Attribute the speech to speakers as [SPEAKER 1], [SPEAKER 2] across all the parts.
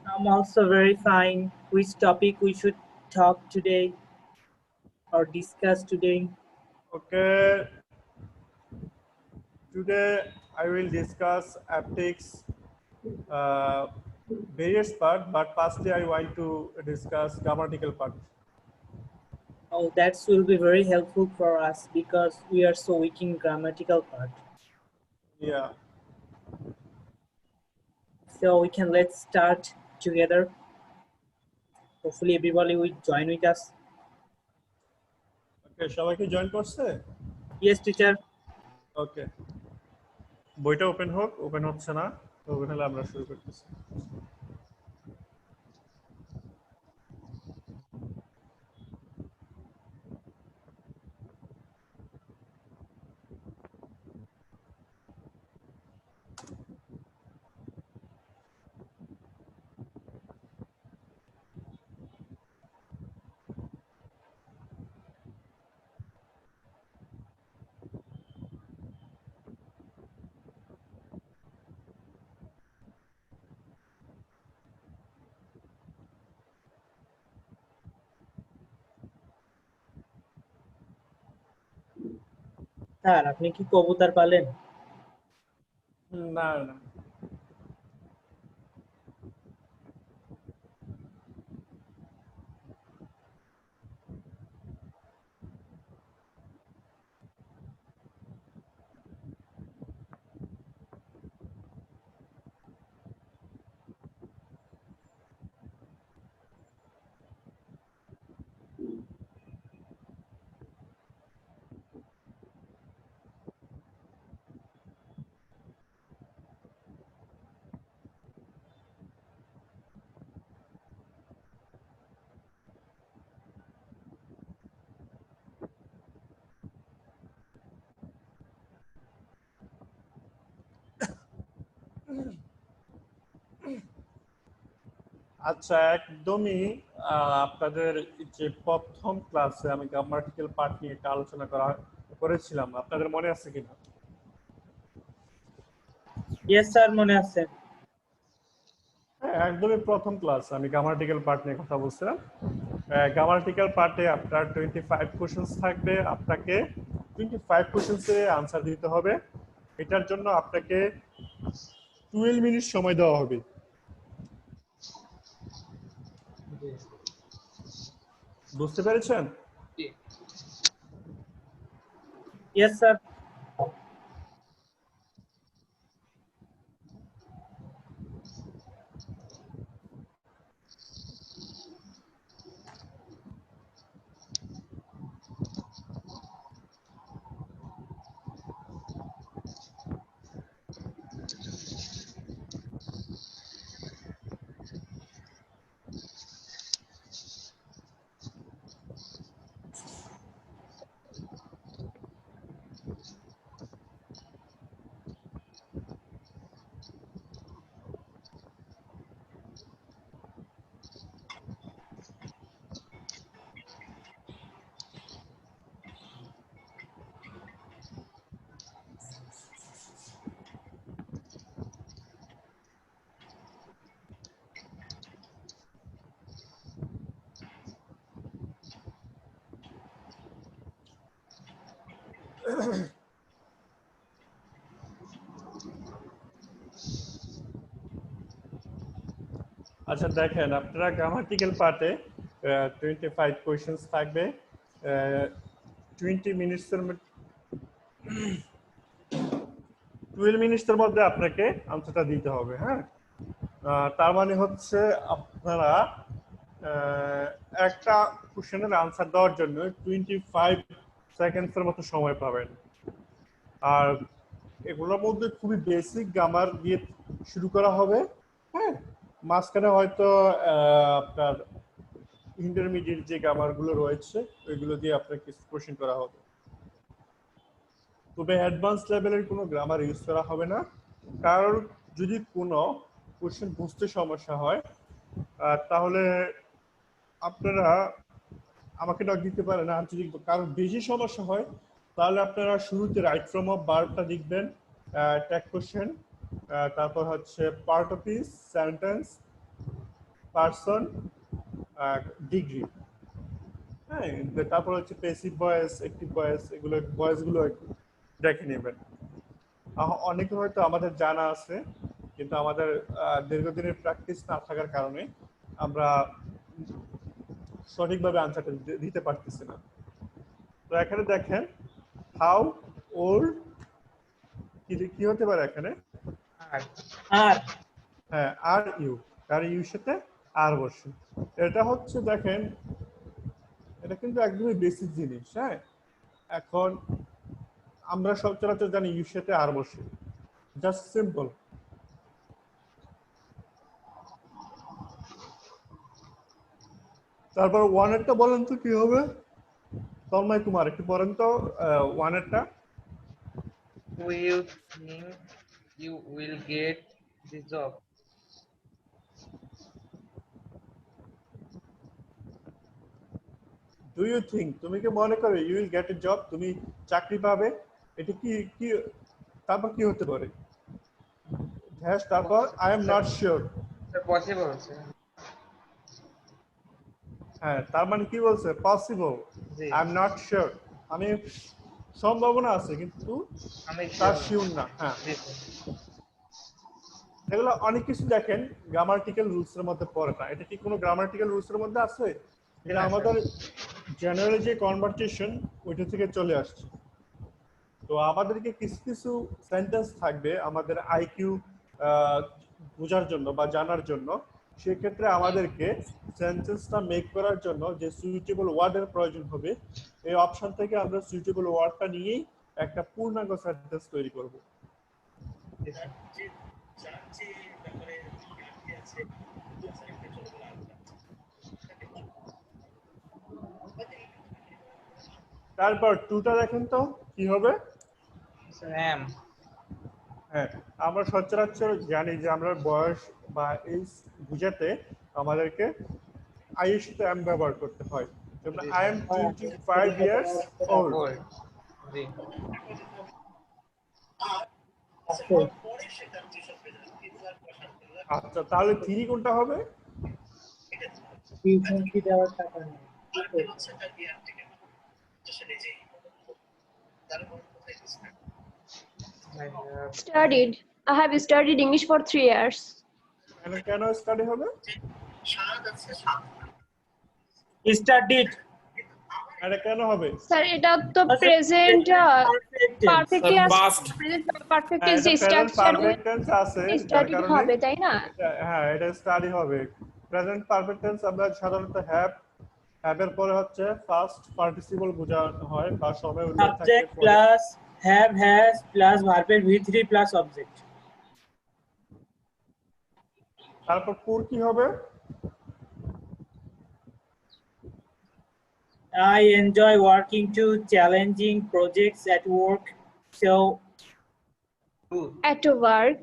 [SPEAKER 1] I'm also very fine. Which topic we should talk today or discuss today?
[SPEAKER 2] Okay, today I will discuss aptics uh, various part, but firstly I want to discuss grammatical part.
[SPEAKER 1] Oh, that will be very helpful for us because we are so weak in grammatical part.
[SPEAKER 2] Yeah.
[SPEAKER 1] So we can let's start together. Hopefully everybody will join with us.
[SPEAKER 2] ওকে সবাই কি join করছে?
[SPEAKER 1] Yes, teacher.
[SPEAKER 2] ওকে, বইটা open হোক। Open হচ্ছে না, তো open হলে আমরা শুরু করতেছি।
[SPEAKER 1] স্যার আপনি কি কবুতর পালেন?
[SPEAKER 2] না না, আচ্ছা একদমই আপনাদের যে প্রথম ক্লাসে আমি গ্রামাটিক্যাল পার্ট নিয়ে একটা আলোচনা করেছিলাম, আপনাদের মনে আছে কিনা?
[SPEAKER 1] ইয়েস স্যার, মনে আছে।
[SPEAKER 2] হ্যাঁ, একদমই প্রথম ক্লাস আমি গ্রামাটিক্যাল পার্ট নিয়ে কথা বলছিলাম। গ্রামাটিক্যাল পার্টে আপনার 25 কোশ্চেন্স থাকবে, আপনাকে 25 কোশ্চেন্সে আনসার দিতে হবে। এটার জন্য আপনাকে 12 মিনিট সময় দেওয়া হবে। বুঝতে পেরেছেন?
[SPEAKER 1] Yes sir.
[SPEAKER 2] আচ্ছা দেখেন, আপনারা গ্রামাটিক্যাল পার্টে 25 কোয়েশ্চেন্স থাকবে। 20 মিনিটসের 12 মিনিটসের মধ্যে আপনাকে আনসারটা দিতে হবে। হ্যাঁ, তার মানে হচ্ছে আপনারা একটা কোশ্চেনের আনসার দেওয়ার জন্য 25 সেকেন্ডসের মতো সময় পাবেন। আর এগুলোর মধ্যে খুবই বেসিক গ্রামার দিয়ে শুরু করা হবে। হ্যাঁ, মাঝখানে হয়তো আপনার ইন্টারমিডিয়েট যে গ্রামারগুলো রয়েছে ওইগুলো দিয়ে আপনার কিছু কোশ্চেন করা হবে। তবে অ্যাডভান্স লেভেলের কোনো গ্রামার ইউজ করা হবে না। কারণ যদি কোনো কোশ্চেন বুঝতে সমস্যা হয় তাহলে আপনারা আমাকে নক দিতে পারেন। আর যদি কারণ বেশি সমস্যা হয় তাহলে আপনারা শুরুতে রাইট ফ্রম অফ ভার্বটা লিখবেন, ট্যাগ কোশ্চেন, তারপর হচ্ছে part of this sentence, person, degree. হ্যাঁ, তারপর হচ্ছে পেসিভ ভয়েস, অ্যাক্টিভ ভয়েস, এগুলো ভয়েসগুলো একটু দেখে নেবেন। অনেকে হয়তো আমাদের জানা আছে, কিন্তু আমাদের দীর্ঘদিনের প্র্যাকটিস না থাকার কারণে আমরা সঠিকভাবে আনসারটা দিতে পারতেছি না। তো এখানে দেখেন হাউ ওল্ড, কি হতে পারে এখানে?
[SPEAKER 1] আর
[SPEAKER 2] হ্যাঁ, আর ইউ, আর ইউর সাথে আর বসে। এটা হচ্ছে দেখেন, এটা কিন্তু একদমই বেসিক জিনিস। হ্যাঁ, এখন আমরা সচরাচর জানি ইউর সাথে আর বসে, জাস্ট সিম্পল। তারপর ওয়ানেরটা বলেন তো কি হবে? তন্ময় কুমার একটু বলেন তো ওয়ানেরটা।
[SPEAKER 3] Do you think you will get the job?
[SPEAKER 2] Do you think, তুমি কি মনে করো you will get a job, তুমি চাকরি পাবে? এটা কি কি তারপর কি হতে পারে? হ্যাঁ, তারপর I am not sure.
[SPEAKER 3] Possible, sir.
[SPEAKER 2] হ্যাঁ, তার মানে কি বলছে? Possible,
[SPEAKER 3] G.
[SPEAKER 2] I am not sure, আমি সম্ভাবনা আছে কিন্তু
[SPEAKER 3] আমি
[SPEAKER 2] তার
[SPEAKER 3] sure
[SPEAKER 2] শিওর না। হ্যাঁ,
[SPEAKER 3] জি, sir.
[SPEAKER 2] এগুলো অনেক কিছু দেখেন গ্রামাটিক্যাল রুলস এর মধ্যে পড়ে না। এটা কি কোনো গ্রামাটিক্যাল রুলস এর মধ্যে আছে? এটা
[SPEAKER 3] না,
[SPEAKER 2] আমাদের জেনারেল যে কনভারসেশন ওইটা থেকে চলে আসছে। তো আমাদেরকে কিছু কিছু সেন্টেন্স থাকবে আমাদের আইকিউ বোঝার জন্য বা জানার জন্য। সেক্ষেত্রে আমাদেরকে সেন্টেন্সটা মেক করার জন্য যে সুইটেবল ওয়ার্ডের প্রয়োজন হবে, এই অপশন থেকে আমরা সুইটেবল ওয়ার্ডটা নিয়েই একটা পূর্ণাঙ্গ সেন্টেন্স তৈরি করব।
[SPEAKER 3] জি, sir.
[SPEAKER 2] তারপর টুটা দেখেন তো কি হবে?
[SPEAKER 3] Sir, am.
[SPEAKER 2] হ্যাঁ, আমরা সচরাচর জানি যে আমরা বয়স বা এজ বুঝাতে আমাদেরকে আই এর সাথে এম ব্যবহার করতে হয়। যেমন
[SPEAKER 3] জি,
[SPEAKER 2] I
[SPEAKER 3] sir.
[SPEAKER 2] Am 25 years old.
[SPEAKER 3] Old. জি।
[SPEAKER 2] আচ্ছা, তাহলে থ্রি কোনটা হবে?
[SPEAKER 1] টিউশন ফি দেওয়ার টাকা নেই।
[SPEAKER 3] I have
[SPEAKER 4] Studied. I have studied English for 3 years.
[SPEAKER 2] কেন কেন স্টাডি হবে?
[SPEAKER 1] স্টাডিড
[SPEAKER 2] এটা কেন হবে?
[SPEAKER 4] Sir, এটা তো present perfect
[SPEAKER 5] Sir,
[SPEAKER 4] আছে।
[SPEAKER 5] past.
[SPEAKER 4] Present perfect
[SPEAKER 2] হ্যাঁ,
[SPEAKER 4] is
[SPEAKER 2] এটা present
[SPEAKER 4] structured
[SPEAKER 2] perfect
[SPEAKER 4] with
[SPEAKER 2] tense আছে, যার
[SPEAKER 4] studied
[SPEAKER 2] কারণে
[SPEAKER 4] হবে, তাই না?
[SPEAKER 2] হ্যাঁ, এটা স্টাডি হবে। প্রেজেন্ট পারফেক্ট টেন্স আমরা সাধারণত হ্যাভ এর পরে হচ্ছে ফার্স্ট পার্টিসিপল বোঝানো হয় বা সময় উল্লেখ থাকে
[SPEAKER 1] সাবজেক্ট
[SPEAKER 2] পরে।
[SPEAKER 1] প্লাস হ্যাভ হ্যাজ প্লাস ভার্বের ভি3 প্লাস অবজেক্ট।
[SPEAKER 2] তারপর পুর কি হবে?
[SPEAKER 1] I enjoy working to challenging projects at work. So
[SPEAKER 3] do.
[SPEAKER 4] At work.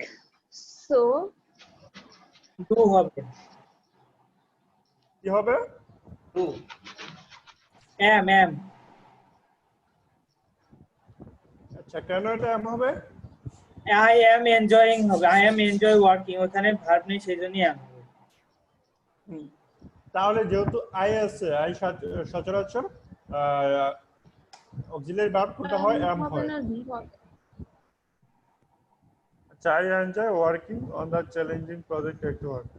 [SPEAKER 4] So,
[SPEAKER 1] do হবে।
[SPEAKER 2] কি হবে?
[SPEAKER 3] Do.
[SPEAKER 1] am
[SPEAKER 2] আচ্ছা, কেন এটা এম হবে?
[SPEAKER 1] I am enjoying হবে। I am enjoy working, ওখানে ভার্ব নেই সেজন্যই am হবে।
[SPEAKER 2] তাহলে যেহেতু আই আছে, আই সচরাচর অক্সিলারি ভার্ব কোনটা হয়? এম
[SPEAKER 4] হবে
[SPEAKER 2] হয়।
[SPEAKER 4] না, be হবে।
[SPEAKER 2] আচ্ছা, I enjoy working on the challenging project at work.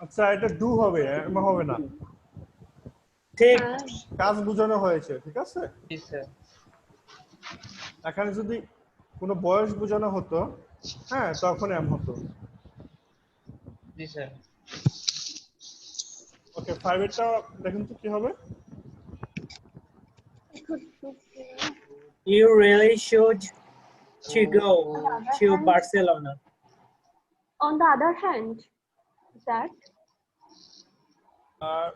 [SPEAKER 2] আচ্ছা, এটা ডু হবে, এম হবে না।
[SPEAKER 1] ঠিক।
[SPEAKER 2] কাজ বোঝানো হয়েছে, ঠিক আছে?
[SPEAKER 3] জি, sir.
[SPEAKER 2] এখানে যদি কোনো বয়স বোঝানো হতো, হ্যাঁ, তখন এম হতো।
[SPEAKER 3] জি, sir.
[SPEAKER 2] ওকে, 5 এরটা দেখুন তো কি হবে?
[SPEAKER 1] You really should to go to Barcelona.
[SPEAKER 4] On the other hand, that
[SPEAKER 2] আর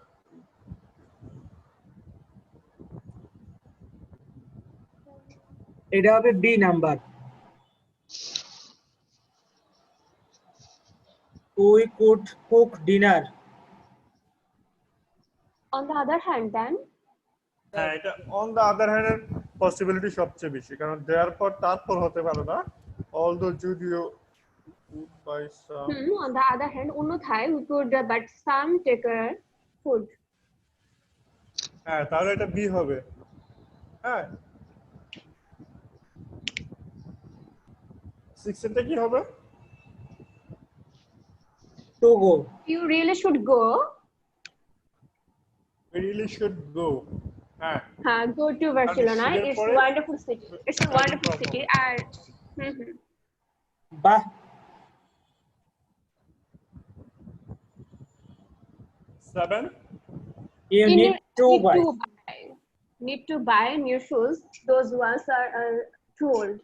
[SPEAKER 1] এটা হবে B number. We could cook dinner.
[SPEAKER 4] On the other hand, then
[SPEAKER 2] হ্যাঁ, এটা অন দ্য আদার হ্যান্ড এর পসিবিলিটি সবচেয়ে বেশি, কারণ দেয়ার পর তারপর হতে পারে না। অলদো যদিও by some,
[SPEAKER 4] on the other hand, অন্যথায় we could but some taker food.
[SPEAKER 2] হ্যাঁ তাহলে এটা বি হবে। হ্যাঁ 6 এরটা কি হবে?
[SPEAKER 1] To go.
[SPEAKER 4] You really should go.
[SPEAKER 2] We really should go. হ্যাঁ
[SPEAKER 4] Go to Barcelona.
[SPEAKER 2] should এর
[SPEAKER 4] It's
[SPEAKER 2] পরে
[SPEAKER 4] wonderful city. It's a wonderful city. R
[SPEAKER 1] Bah.
[SPEAKER 2] 7
[SPEAKER 1] You
[SPEAKER 4] You
[SPEAKER 1] need to buy.
[SPEAKER 4] need to buy new shoes. Those ones are too old.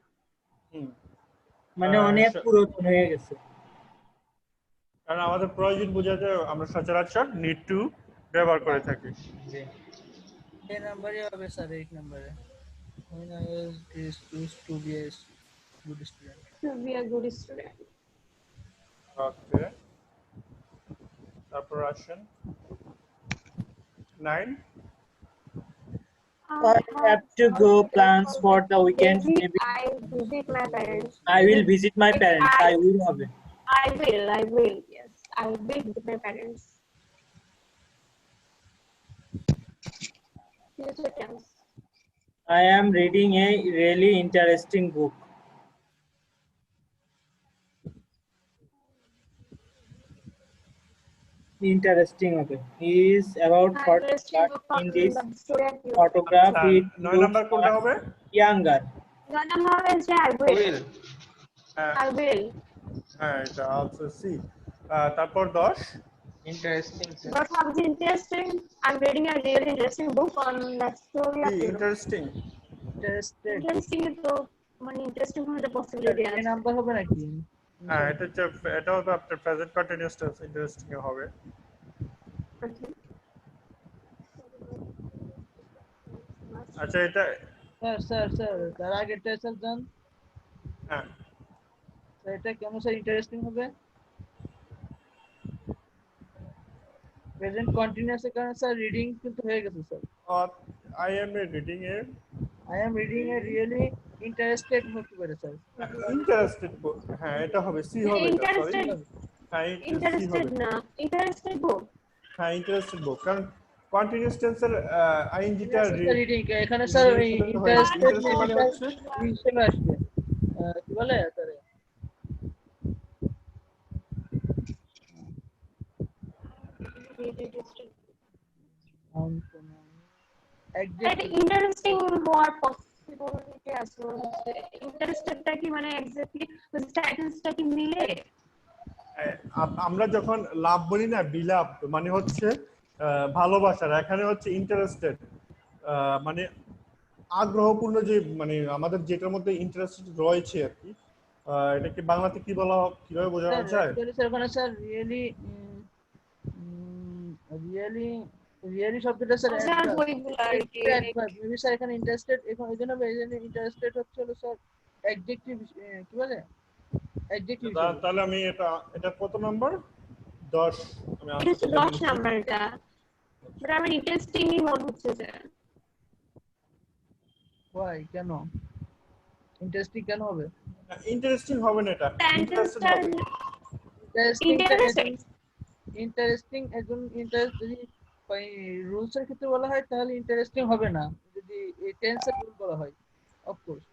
[SPEAKER 1] মানে
[SPEAKER 2] আহ,
[SPEAKER 1] অনেক পুরাতন হয়ে গেছে।
[SPEAKER 2] কারণ আমাদের প্রয়োজন বোঝাতে আমরা সচরাচর নিড টু ব্যবহার করে থাকি।
[SPEAKER 5] জি এই নাম্বারে হবে স্যার, 8 নম্বরে when I was used to be a good student.
[SPEAKER 4] To be a good student.
[SPEAKER 2] ওকে, তারপর আসেন 9
[SPEAKER 1] I have to go plans for the weekend. Maybe
[SPEAKER 4] I visit my parents.
[SPEAKER 1] I will visit my parents. I will have it.
[SPEAKER 4] I will. Yes, I will visit my parents. Future tense.
[SPEAKER 1] I am reading a really interesting book. Interesting, okay. He is about
[SPEAKER 4] Interesting book
[SPEAKER 1] in
[SPEAKER 4] from
[SPEAKER 1] this
[SPEAKER 4] the student.
[SPEAKER 1] photograph. He
[SPEAKER 2] 9 number কোনটা
[SPEAKER 1] looks
[SPEAKER 2] হবে?
[SPEAKER 1] younger.
[SPEAKER 4] The number is I will.
[SPEAKER 3] Will.
[SPEAKER 2] হ্যাঁ
[SPEAKER 4] I will.
[SPEAKER 2] হ্যাঁ এটা also see. তারপর 10
[SPEAKER 3] Interesting.
[SPEAKER 4] What was interesting? I'm reading a really interesting book on the story of Europe.
[SPEAKER 2] Interesting.
[SPEAKER 5] Interested
[SPEAKER 4] Interesting তো মানে interesting হওয়ার possibility
[SPEAKER 5] এই
[SPEAKER 4] আছে।
[SPEAKER 5] Number হবে নাকি?
[SPEAKER 2] হ্যাঁ এটা হচ্ছে, এটাও তো আপনার প্রেজেন্ট কন্টিনিউয়াস টেন্স, ইন্টারেস্টিং হবে। আচ্ছা এটা
[SPEAKER 5] স্যার তার আগেরটা স্যার জান,
[SPEAKER 2] হ্যাঁ
[SPEAKER 5] স্যার এটা কেমন স্যার ইন্টারেস্টিং হবে? প্রেজেন্ট কন্টিনিউয়াস এর কারণে স্যার রিডিং কিন্তু হয়ে গেছে sir.
[SPEAKER 2] I am reading a
[SPEAKER 5] I am reading a really interested হতে পারে স্যার।
[SPEAKER 2] ইন্টারেস্টেড, হ্যাঁ এটা হবে সি হবে এটা, সরি
[SPEAKER 4] Interested,
[SPEAKER 2] হ্যাঁ
[SPEAKER 4] interested না, interested book.
[SPEAKER 2] হ্যাঁ ইন্টারেস্টেড বুক, কারণ কন্টিনিউয়াস টেন্সের আইএনজিটা
[SPEAKER 5] রিডিং এখানে স্যার ইন্টারেস্টেড
[SPEAKER 2] মানে হচ্ছে
[SPEAKER 5] হিসেবে আসবে। কি বলে স্যার?
[SPEAKER 4] That interesting হওয়ার possibility আছে। Interested-টা কি মানে exactly স্ট্যাটাসটা কি মিলে?
[SPEAKER 2] আমরা যখন লাভ বলি না, বিলাভ মানে হচ্ছে ভালোবাসার, এখানে হচ্ছে ইন্টারেস্টেড মানে আগ্রহপূর্ণ, যে মানে আমাদের যেটার মধ্যে ইন্টারেস্টেড রয়েছে আর কি। এটাকে বাংলাতে কি বলা, কিভাবে বোঝানো যায়?
[SPEAKER 5] স্যার ওখানে স্যার রিয়েলি শব্দটা স্যার
[SPEAKER 4] বইগুলো আর কি।
[SPEAKER 5] মেবি স্যার এখানে ইন্টারেস্টেড, এখন এই জন্য ইন্টারেস্টেড হচ্ছে হলো স্যার অ্যাডজেক্টিভ, কি বলে অ্যাডজেক্টিভ।
[SPEAKER 2] তাহলে আমি এটা কত নাম্বার? 10 আমি
[SPEAKER 4] এটা হচ্ছে 10 নাম্বারটা। বাট আমার ইন্টারেস্টিংই মনে হচ্ছে যে
[SPEAKER 5] ওয়াই কেন ইন্টারেস্টিং কেন হবে?
[SPEAKER 2] ইন্টারেস্টিং হবে না, এটা ইন্টারেস্টেড
[SPEAKER 4] সেন্টেন্সটা
[SPEAKER 2] হবে।
[SPEAKER 5] ইন্টারেস্টিং একজন ইন্টারেস্ট যদি রুলস এর ক্ষেত্রে বলা হয় তাহলে ইন্টারেস্টিং হবে না, যদি এই টেন্সের রুল বলা হয় অফকোর্স,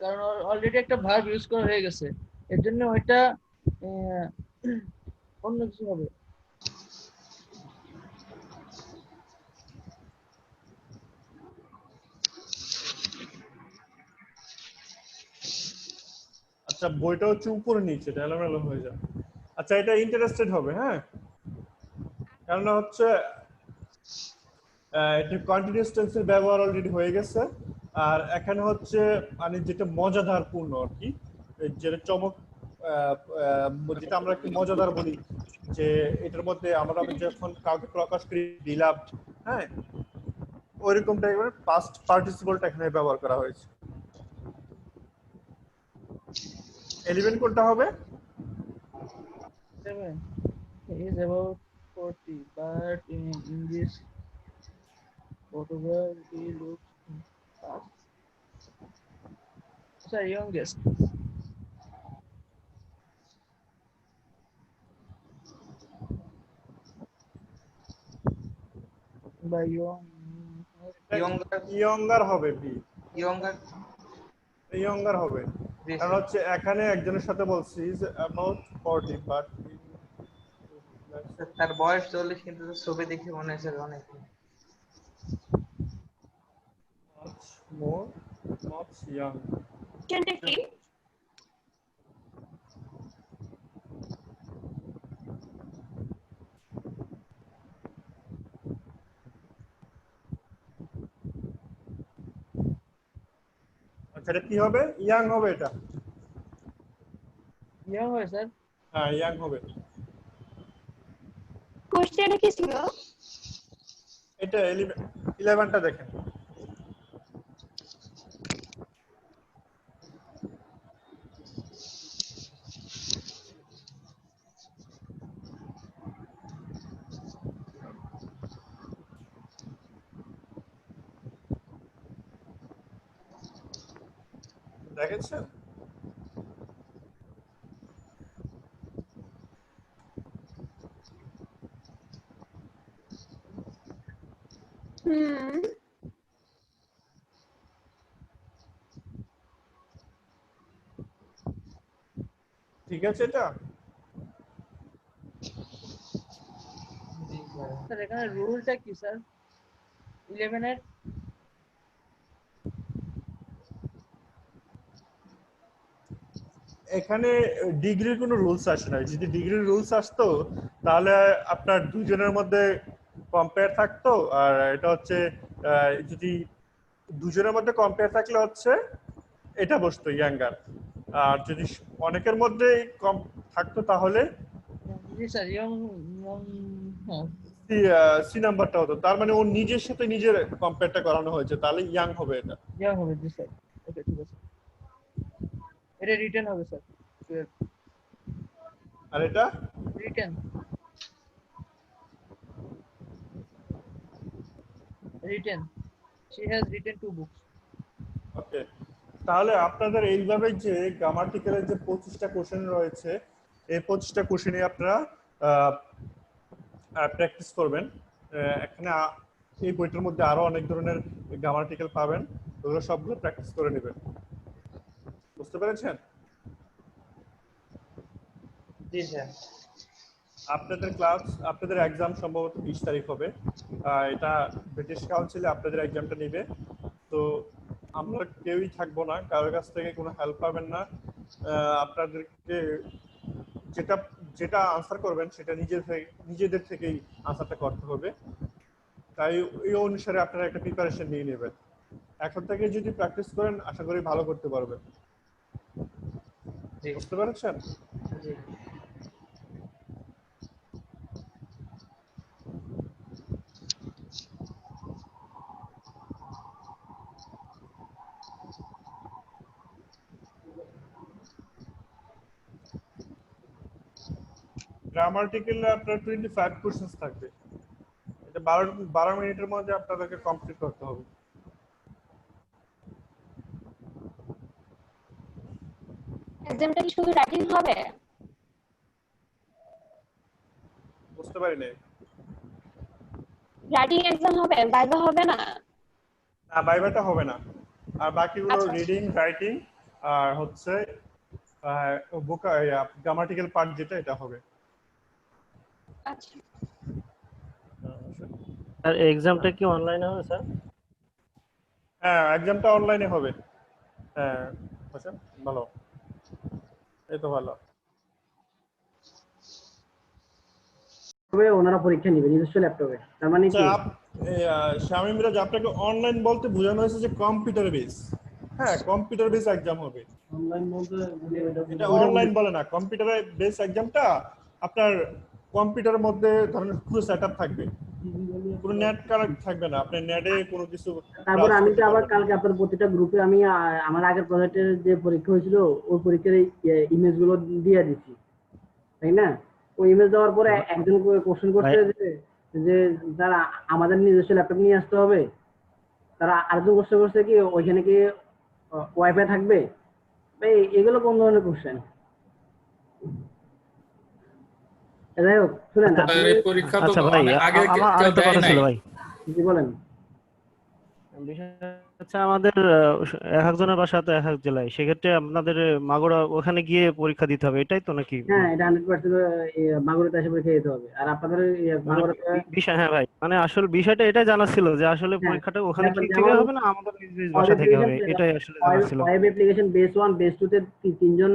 [SPEAKER 5] কারণ অলরেডি একটা ভার্ব ইউজ করা হয়ে গেছে, এর জন্য ওইটা অন্য কিছু হবে।
[SPEAKER 2] আচ্ছা বইটা হচ্ছে উপরে নিচে, এটা এলোমেলো হয়ে যায়। আচ্ছা এটা ইন্টারেস্টেড হবে, হ্যাঁ, কারণ হচ্ছে এটা কন্টিনিউয়াস টেন্সের ব্যবহার অলরেডি হয়ে গেছে, আর এখানে হচ্ছে মানে যেটা মজাদার পূর্ণ আর কি, যেটা চমক, যেটা আমরা একটু মজাদার বলি, যে এটার মধ্যে আমরা যখন কাউকে প্রকাশ করি বিলাভ, হ্যাঁ, ওইরকম টাইপের পাস্ট পার্টিসিপলটা এখানে ব্যবহার করা হয়েছে। 11 কোনটা হবে?
[SPEAKER 5] 7 is about 40, but in this photograph he looks fast. Sorry, youngest. By young,
[SPEAKER 3] Younger,
[SPEAKER 2] younger হবে বি,
[SPEAKER 3] younger.
[SPEAKER 2] ইয়ঙ্গার হবে।
[SPEAKER 3] Yes,
[SPEAKER 2] কারণ হচ্ছে এখানে একজনের সাথে বলছি যে about 40 বাট
[SPEAKER 3] তার বয়স 40 কিন্তু তার ছবি দেখে মনে হচ্ছে অনেক।
[SPEAKER 2] much more not young.
[SPEAKER 4] Can take it.
[SPEAKER 2] আচ্ছা এটা কি হবে? ইয়াং হবে এটা।
[SPEAKER 5] young হয় স্যার।
[SPEAKER 2] হ্যাঁ ইয়াং হবে।
[SPEAKER 4] Question কি ছিল?
[SPEAKER 2] এটা 11টা দেখেন। দেখেছেন?
[SPEAKER 4] Hmm.
[SPEAKER 2] ঠিক আছে এটা?
[SPEAKER 3] জি স্যার।
[SPEAKER 5] স্যার এখানে রুলটা কি স্যার? 11 এর
[SPEAKER 2] এখানে ডিগ্রির কোনো রুলস আসে না। যদি ডিগ্রির রুলস আসতো তাহলে আপনার দুজনের মধ্যে কম্পেয়ার থাকতো, আর এটা হচ্ছে যদি দুজনের মধ্যে কম্পেয়ার থাকলে হচ্ছে এটা বসতো ইয়াঙ্গার, আর যদি অনেকের মধ্যে কম থাকতো তাহলে
[SPEAKER 5] জি স্যার ইয়ং হ্যাঁ
[SPEAKER 2] সি নাম্বারটা হতো। তার মানে ও নিজের সাথে নিজের কম্পেয়ারটা করানো হয়েছে, তাহলে ইয়াং হবে এটা।
[SPEAKER 5] ইয়ং হবে জি স্যার। ওকে ঠিক আছে। এটা রিটার্ন হবে স্যার।
[SPEAKER 2] আর এটা
[SPEAKER 5] return return she has written 2 books.
[SPEAKER 2] ওকে। তাহলে আপনাদের এইভাবে যে গ্রামাটিক্যালের যে 25টা কোশ্চেন রয়েছে, এই 25টা কোশ্চেনে আপনারা প্র্যাকটিস করবেন। এখানে এই বইটার মধ্যে আরো অনেক ধরনের গ্রামাটিক্যাল পাবেন, ওগুলো সবগুলো প্র্যাকটিস করে নেবেন। বুঝতে পেরেছেন?
[SPEAKER 3] জি স্যার।
[SPEAKER 2] আপনাদের এক্সাম সম্ভবত 20 তারিখ হবে। এটা ব্রিটিশ কাউন্সিলে আপনাদের এক্সামটা নেবে। তো আমরা কেউই থাকবো না, কারোর কাছ থেকে কোনো হেল্প পাবেন না। আপনাদেরকে যেটা যেটা আনসার করবেন সেটা নিজেদের থেকেই আনসারটা করতে হবে। তাই এই অনুসারে আপনারা একটা প্রিপারেশন নিয়ে নেবেন। এখন থেকে যদি প্র্যাকটিস করেন আশা করি ভালো করতে পারবেন।
[SPEAKER 3] জি
[SPEAKER 2] বুঝতে পেরেছেন?
[SPEAKER 3] জি।
[SPEAKER 2] গ্রামাটিক্যালে আপনার 25 কোশ্চেন্স থাকবে। এটা 12 মিনিটের মধ্যে আপনাদেরকে কমপ্লিট করতে হবে।
[SPEAKER 4] এক্সামটা কি শুধু রাইটিং হবে?
[SPEAKER 2] বুঝতে পারি নাই।
[SPEAKER 4] রাইটিং এক্সাম হবে, ভাইভা হবে না?
[SPEAKER 2] না ভাইভাটা হবে না, আর বাকিগুলো
[SPEAKER 4] আচ্ছা।
[SPEAKER 2] রিডিং, রাইটিং আর হচ্ছে গ্রামাটিক্যাল পার্ট যেটা এটা হবে।
[SPEAKER 4] আচ্ছা।
[SPEAKER 1] আর এক্সামটা কি অনলাইনে হবে স্যার?
[SPEAKER 2] হ্যাঁ এক্সামটা অনলাইনে হবে। হ্যাঁ আচ্ছা ভালো, এই তো ভালো।
[SPEAKER 6] তবে ওনারা পরীক্ষা নেবে নিজস্ব ল্যাপটপে, তার মানে কি?
[SPEAKER 2] শামীম মিরাজ, আপনাকে অনলাইন বলতে বোঝানো হয়েছে যে কম্পিউটার বেস। হ্যাঁ কম্পিউটার বেস এক্সাম হবে।
[SPEAKER 6] অনলাইন বলতে
[SPEAKER 2] এটা অনলাইন বলে না, কম্পিউটার বেস এক্সামটা আপনার কম্পিউটারের মধ্যে ধরনের পুরো সেটআপ থাকবে, কোনো নেট কানেক্ট থাকবে না, আপনি নেটে কোনো কিছু।
[SPEAKER 6] তারপর আমি তো আবার কালকে আপনার প্রতিটা গ্রুপে আমি আমার আগের প্রজেক্টের যে পরীক্ষা হয়েছিল ওই পরীক্ষার ইমেজ গুলো দিয়ে দিচ্ছি, তাই না? ওই ইমেজ দেওয়ার পরে একজন কোশ্চেন করছে
[SPEAKER 7] ভাই
[SPEAKER 6] যে যে তারা আমাদের নিজস্ব ল্যাপটপ নিয়ে আসতে হবে, তারা আরেকজন কোশ্চেন করছে কি ওইখানে কি ওয়াইফাই থাকবে। ভাই এগুলো কোন ধরনের কোশ্চেন? যাই হোক শুনেন
[SPEAKER 7] আচ্ছা
[SPEAKER 6] আপনি।
[SPEAKER 8] এই পরীক্ষা তো
[SPEAKER 7] আচ্ছা ভাই
[SPEAKER 8] অনেক আগে
[SPEAKER 7] আমার
[SPEAKER 8] কেউ
[SPEAKER 7] আরেকটা
[SPEAKER 8] দেয়
[SPEAKER 7] কথা
[SPEAKER 8] নাই।
[SPEAKER 7] ছিল ভাই।
[SPEAKER 6] জি বলেন।
[SPEAKER 7] বিষয় হচ্ছে আমাদের এক একজনের বাসা তো এক এক জেলায়, সেক্ষেত্রে আপনাদের মাগুরা ওখানে গিয়ে পরীক্ষা দিতে হবে, এটাই তো নাকি?
[SPEAKER 6] হ্যাঁ, এটা 100% মাগুরাতে এসে পরীক্ষা দিতে হবে। আর আপনাদের
[SPEAKER 7] মানে
[SPEAKER 6] মাগুরাতে
[SPEAKER 7] বিষয়, হ্যাঁ ভাই, মানে আসলে বিষয়টা এটা জানা ছিল যে আসলে
[SPEAKER 6] হ্যাঁ,
[SPEAKER 7] পরীক্ষাটা ওখানে কি থেকে
[SPEAKER 6] যেমন
[SPEAKER 7] হবে না আমাদের নিজ নিজ
[SPEAKER 6] ওয়েব
[SPEAKER 7] বাসা থেকে
[SPEAKER 6] অ্যাপ্লিকেশন
[SPEAKER 7] হবে, এটাই আসলে জানা ছিল।
[SPEAKER 6] ওয়েব অ্যাপ্লিকেশন বেস 1 বেস 2 তে তিনজন,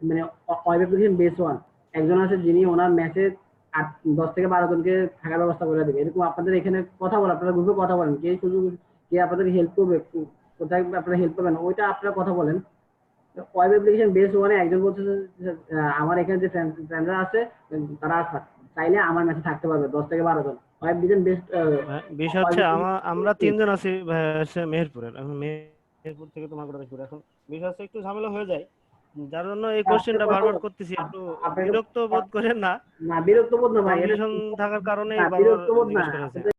[SPEAKER 6] মানে ওয়েব অ্যাপ্লিকেশন বেস 1 একজন আছে যিনি ওনার ম্যাচে 10 থেকে 12 জনকে থাকার ব্যবস্থা করে দেবে। এরকম আপনাদের এখানে কথা বলেন, আপনারা গ্রুপে কথা বলেন, কে শুধু কে আপনাদের হেল্প করবে, কোথায় আপনারা হেল্প পাবেন, ওইটা আপনারা কথা বলেন। ওয়েব অ্যাপ্লিকেশন বেস 1 এ একজন বলছে যে, আমার এখানে যে ফ্রেন্ডরা আছে তারা চাইলে আমার ম্যাচে থাকতে পারবে 10 থেকে 12 জন। ওয়েব অ্যাপ্লিকেশন বেস
[SPEAKER 7] বিষয় হচ্ছে আমরা তিনজন আছি ভাই, হচ্ছে মেহেরপুরের। এখন মেহেরপুর থেকে তোমার কথা শুরু, এখন বিষয় হচ্ছে একটু ঝামেলা হয়ে যায়, যার জন্য এই কোশ্চেনটা বারবার করতেছি। একটু বিরক্ত বোধ করেন না?
[SPEAKER 6] না বিরক্ত বোধ না ভাই, এটা
[SPEAKER 7] কনফিউশন থাকার কারণে বারবার
[SPEAKER 6] বিরক্ত বোধ না।
[SPEAKER 7] জিজ্ঞেস করা হয়েছে।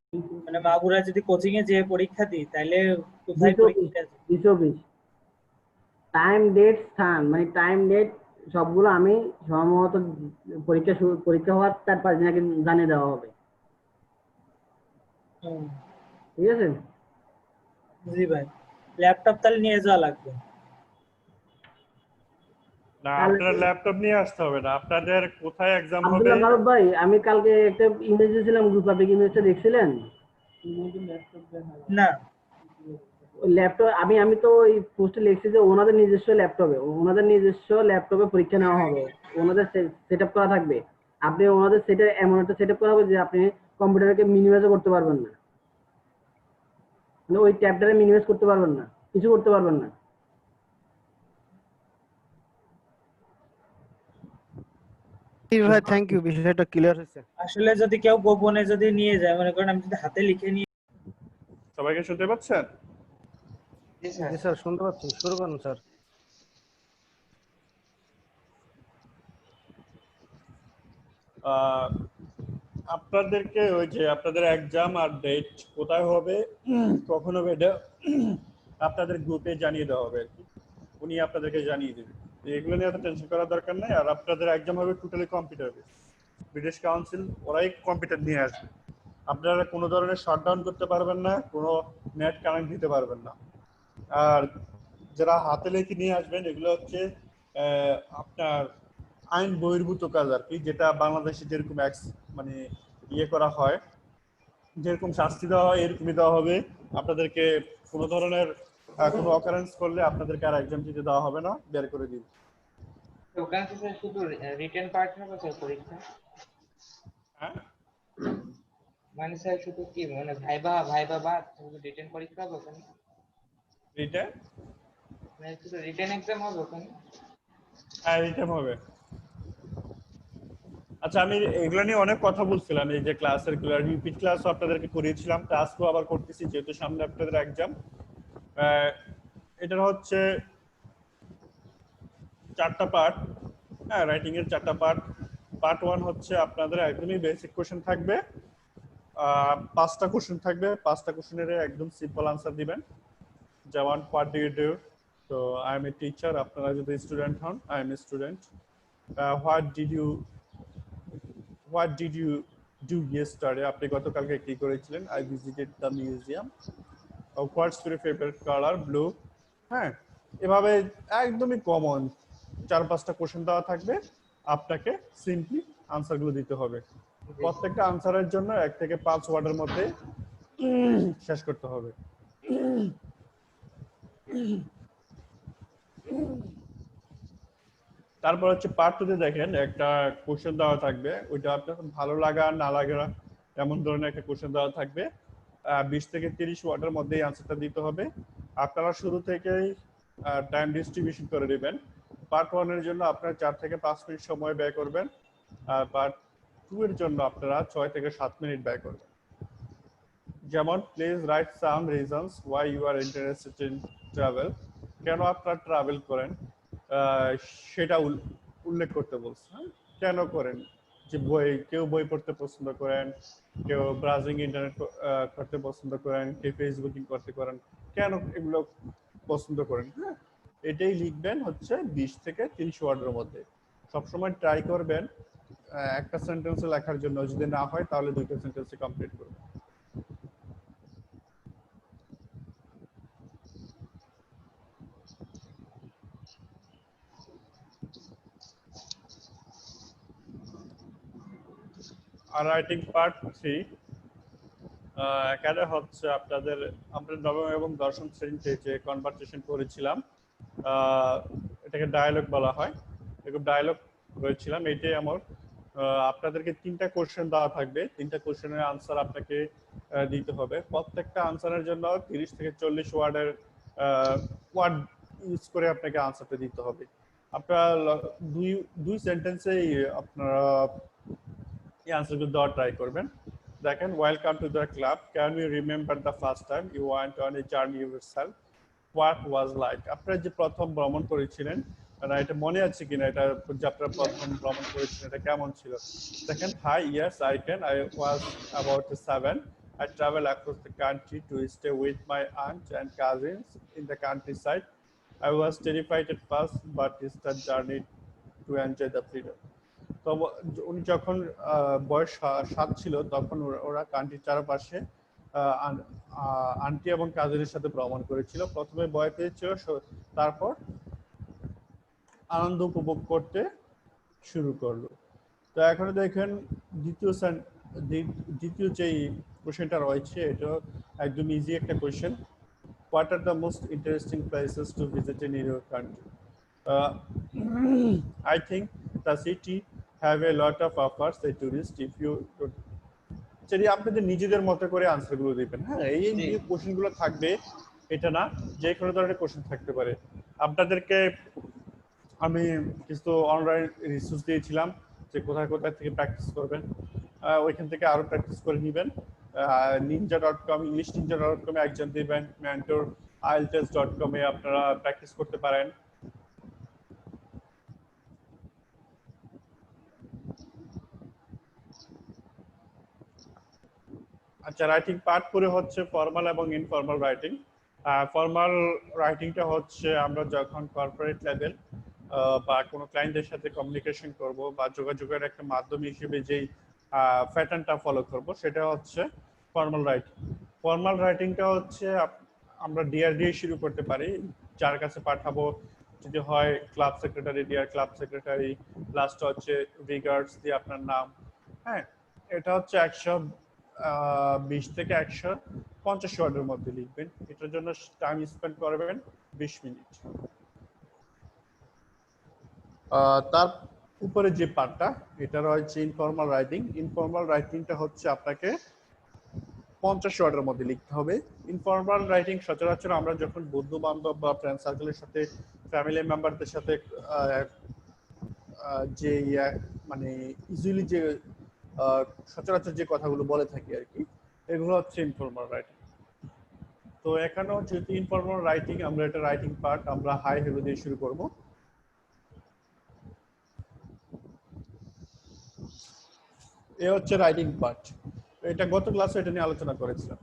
[SPEAKER 1] মানে মাগুরা যদি কোচিং এ যে পরীক্ষা দিই তাহলে কোথায় পরীক্ষা দিতে আসবে?
[SPEAKER 6] 220 টাইম ডেট স্থান, মানে টাইম ডেট সবগুলো আমি সম্ভবত পরীক্ষা হওয়ার 4-5 দিন আগে জানিয়ে দেওয়া হবে।
[SPEAKER 1] হুম,
[SPEAKER 6] ঠিক আছে।
[SPEAKER 1] জি ভাই, ল্যাপটপ তাহলে নিয়ে যাওয়া লাগবে।
[SPEAKER 2] না, আপনার ল্যাপটপ নিয়ে আসতে হবে না। আপনাদের কোথায় এক্সাম হবে?
[SPEAKER 6] আব্দুল্লাহ মারুফ ভাই, আমি কালকে একটা ইমেজ দিয়েছিলাম গ্রুপ, আপনি কি ইমেজটা দেখছিলেন?
[SPEAKER 1] না,
[SPEAKER 6] ল্যাপটপ আমি তো ওই পোস্টে লিখছি যে ওনাদের নিজস্ব ল্যাপটপে পরীক্ষা নেওয়া হবে, ওনাদের সেটআপ করা থাকবে। আপনি ওনাদের সেটে এমন একটা সেটআপ করা হবে যে আপনি কম্পিউটারকে মিনিমাইজও করতে পারবেন না, মানে ওই ট্যাবটারে মিনিমাইজ করতে পারবেন না, কিছু করতে পারবেন না।
[SPEAKER 7] ভাই থ্যাংক ইউ, বিষয়টা ক্লিয়ার হয়েছে।
[SPEAKER 1] আসলে যদি কেউ গোপনে যদি নিয়ে যায়, মনে করেন আমি যদি হাতে লিখে নিয়ে।
[SPEAKER 2] সবাইকে শুনতে পাচ্ছেন?
[SPEAKER 3] জি স্যার।
[SPEAKER 7] জি স্যার শুনতে পাচ্ছি, শুরু করুন স্যার।
[SPEAKER 2] আপনাদেরকে ওই যে আপনাদের এক্সাম আর ডেট কোথায় হবে, কখন হবে, এটা আপনাদের গ্রুপে জানিয়ে দেওয়া হবে আর কি। উনি আপনাদেরকে জানিয়ে দেবেন। এগুলো নিয়ে এত টেনশন করার দরকার নেই। আর আপনাদের এক্সাম হবে totally computer base. British council ওরাই কম্পিউটার নিয়ে আসবে। আপনারা কোনো ধরনের শাটডাউন করতে পারবেন না, কোনো নেট কানেক্ট দিতে পারবেন না। আর যারা হাতে লেখে নিয়ে আসবেন এগুলো হচ্ছে আপনার আইন বহির্ভূত কাজ আর কি, যেটা বাংলাদেশে যেরকম মানে ইয়ে করা হয়, যেরকম শাস্তি দেওয়া হয় এরকমই দেওয়া হবে আপনাদেরকে। কোনো ধরনের কোনো অকারেন্স করলে আপনাদেরকে আর এক্সাম দিতে দেওয়া হবে না, বের করে দিন।
[SPEAKER 3] তো ওখানে তো স্যার শুধু রিটেন পার্ট হবে স্যার পরীক্ষা?
[SPEAKER 2] হ্যাঁ,
[SPEAKER 3] মানে স্যার শুধু কি মানে ভাইবা বা রিটেন পরীক্ষা হবে ওখানে?
[SPEAKER 2] এইটা
[SPEAKER 3] মানে শুধু রিটেন এক্সাম হবে ওখানে?
[SPEAKER 2] হ্যাঁ, এইটা হবে। আচ্ছা, আমি এগুলো নিয়ে অনেক কথা বলছিলাম, এই যে ক্লাসের রিপিট ক্লাসও আপনাদেরকে করিয়েছিলাম, ক্লাসও আবার করতেছি যেহেতু সামনে আপনাদের এক্সাম। এটার হচ্ছে 4টা পার্ট। হ্যাঁ, রাইটিং এর 4টা পার্ট। পার্ট 1 হচ্ছে আপনাদের একদমই বেসিক কোশ্চেন থাকবে, 5টা কোশ্চেন থাকবে। 5টা কোশ্চেনের একদম সিম্পল আনসার দিবেন, যেমন হোয়াট ডু ইউ ডু। তো আই এম এ টিচার, আপনারা যদি স্টুডেন্ট হন, I am a student. What did you do yesterday, আপনি গতকালকে কি করেছিলেন? I visited the museum. What's your favourite colour? Blue. হ্যাঁ, এভাবে একদমই কমন 4-5টা কোশ্চেন দেওয়া থাকবে, আপনাকে সিম্পলি আনসারগুলো দিতে হবে। প্রত্যেকটা আনসারের জন্য 1 থেকে 5 ওয়ার্ডের মধ্যে শেষ করতে হবে। তারপর হচ্ছে পার্ট 2 তে দেখেন একটা কোশ্চেন দেওয়া থাকবে, ওইটা আপনার ভালো লাগা না লাগা এমন ধরনের একটা কোশ্চেন দেওয়া থাকবে। 20 থেকে 30 ওয়ার্ডের মধ্যে এই আনসারটা দিতে হবে। আপনারা শুরু থেকেই টাইম ডিস্ট্রিবিউশন করে নেবেন। পার্ট 1 এর জন্য আপনারা 4 থেকে 5 মিনিট সময় ব্যয় করবেন, আর পার্ট 2 এর জন্য আপনারা 6 থেকে 7 মিনিট ব্যয় করবেন। যেমন please write some reasons why you are interested in travel, কেন আপনারা ট্রাভেল করেন সেটা উল্লেখ করতে বলছে। কেন করেন, যে কেউ বই পড়তে পছন্দ করেন, কেউ ব্রাউজিং ইন্টারনেট করতে পছন্দ করেন, কেউ ফেসবুকিং করতে করেন, কেন এগুলো পছন্দ করেন। হ্যাঁ, এটাই লিখবেন হচ্ছে 20 থেকে 30 ওয়ার্ডের মধ্যে। সবসময় ট্রাই করবেন একটা সেন্টেন্সে লেখার জন্য, যদি না হয় তাহলে 2টা সেন্টেন্সে কমপ্লিট করবেন। আর রাইটিং পার্ট 3 এখানে হচ্ছে আপনাদের আমরা নবম এবং দশম শ্রেণীতে যে কনভারসেশন করেছিলাম, এটাকে ডায়ালগ বলা হয়, এরকম ডায়ালগ করেছিলাম। এটাই আমার আপনাদেরকে 3টা কোশ্চেন দেওয়া থাকবে, 3টা কোশ্চেনের আনসার আপনাকে দিতে হবে। প্রত্যেকটা আনসারের জন্য 30 থেকে 40 ওয়ার্ডের ওয়ার্ড ইউজ করে আপনাকে আনসারটা দিতে হবে। আপনারা দুই সেন্টেন্সেই আপনারা এই আনসারগুলো দেওয়ার ট্রাই করবেন। দেখেন, welcome to the club, can you remember the first time you went on a journey yourself, what was like. আপনারা যে প্রথম ভ্রমণ করেছিলেন, এটা মনে আছে কিনা, এটা যে আপনারা প্রথম ভ্রমণ করেছিলেন এটা কেমন ছিল। দেখেন, hi, yes I can, I was about 7, I travel across the country to stay with my aunt and cousins in the countryside. I was terrified at first, but started journey to enjoy the freedom. তো উনি যখন বয়স 7 ছিল তখন ওরা কান্ট্রির চারপাশে aunty এবং কাজিনের সাথে ভ্রমণ করেছিল। প্রথমে ভয় পেয়েছিল, তারপর আনন্দ উপভোগ করতে শুরু করলো। তো এখন দেখেন দ্বিতীয় যেই কোশ্চেনটা রয়েছে, এটা একদম ইজি একটা question. What are the most interesting places to visit in your country? I think the city have a lot of offers a tourist if you যদি আপনাদের নিজেদের মতো করে আনসারগুলো দিবেন। হ্যাঁ, এই যে কোশ্চেনগুলো থাকবে এটা না, যে কোনো ধরনের কোশ্চেন থাকতে পারে। আপনাদেরকে আমি কিছু অনলাইন রিসোর্স দিয়েছিলাম যে কোথায় কোথায় থেকে প্র্যাকটিস করবেন, ওইখান থেকে আরো প্র্যাকটিস করে নেবেন। ninja.com, englishninja.com এ একজন দিবেন, mentor ielts.com এ আপনারা প্র্যাকটিস করতে পারেন। আচ্ছা, রাইটিং পার্ট করে হচ্ছে ফর্মাল এবং ইনফর্মাল রাইটিং। ফর্মাল রাইটিংটা হচ্ছে আমরা যখন কর্পোরেট লেভেল বা কোনো ক্লায়েন্টের সাথে কমিউনিকেশন করব বা যোগাযোগের একটা মাধ্যম হিসেবে যেই প্যাটার্নটা ফলো করব সেটা হচ্ছে ফর্মাল রাইটিং। ফর্মাল রাইটিংটা হচ্ছে আমরা ডিআর দিয়ে শুরু করতে পারি, যার কাছে পাঠাবো যদি হয় club secretary, dear club secretary, last হচ্ছে রিগার্ডস দিয়ে আপনার নাম। হ্যাঁ, এটা হচ্ছে 120 থেকে 150 ওয়ার্ডের মধ্যে লিখবেন। এটার জন্য টাইম স্পেন্ড করবেন 20 মিনিট। তার উপরে যে পার্টটা এটা রয়েছে ইনফর্মাল রাইটিং। ইনফর্মাল রাইটিংটা হচ্ছে আপনাকে 50 ওয়ার্ডের মধ্যে লিখতে হবে। ইনফর্মাল রাইটিং সচরাচর আমরা যখন বন্ধু বান্ধব বা ফ্রেন্ড সার্কেলের সাথে, ফ্যামিলি মেম্বারদের সাথে যে মানে ইজিলি যে সচরাচর যে কথাগুলো বলে থাকি আর কি, এগুলো হচ্ছে ইনফর্মাল রাইটিং। তো এখানেও যেহেতু ইনফর্মাল রাইটিং, আমরা এটা রাইটিং পার্ট আমরা হাই হ্যালো দিয়ে শুরু করব। এ হচ্ছে রাইটিং পার্ট, এটা গত ক্লাসে এটা নিয়ে আলোচনা করেছিলাম।